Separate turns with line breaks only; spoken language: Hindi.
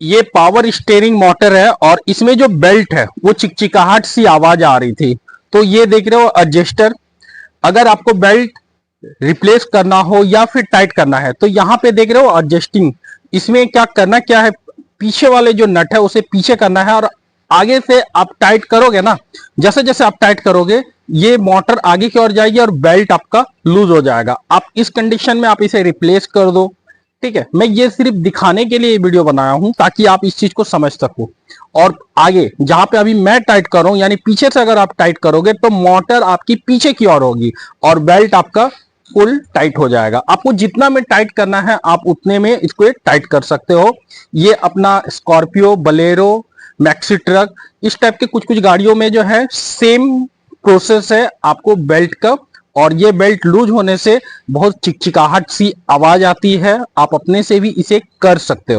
ये पावर स्टीयरिंग मोटर है और इसमें जो बेल्ट है वो चिकचिकाहट सी आवाज आ रही थी। तो ये देख रहे हो एडजस्टर। अगर आपको बेल्ट रिप्लेस करना हो या फिर टाइट करना है तो यहाँ पे देख रहे हो एडजस्टिंग। इसमें क्या है, पीछे वाले जो नट है उसे पीछे करना है और आगे से आप टाइट करोगे ना। जैसे जैसे आप टाइट करोगे ये मोटर आगे की ओर जाएगी और बेल्ट आपका लूज हो जाएगा। आप इस कंडीशन में आप इसे रिप्लेस कर दो। ठीक है, मैं ये सिर्फ दिखाने के लिए वीडियो बनाया हूं ताकि आप इस चीज को समझ सको। और आगे जहां पे अभी मैं टाइट कर रहा हूं यानी पीछे से अगर आप टाइट करोगे तो मोटर आपकी पीछे की ओर होगी और बेल्ट आपका फुल टाइट हो जाएगा। आपको जितना में टाइट करना है आप उतने में इसको टाइट कर सकते हो। ये अपना स्कॉर्पियो, बलेरो, मैक्सी ट्रक, इस टाइप के कुछ कुछ गाड़ियों में जो है सेम प्रोसेस है आपको बेल्ट का। और ये बेल्ट लूज होने से बहुत चिकचिकाहट सी आवाज आती है। आप अपने से भी इसे कर सकते हो।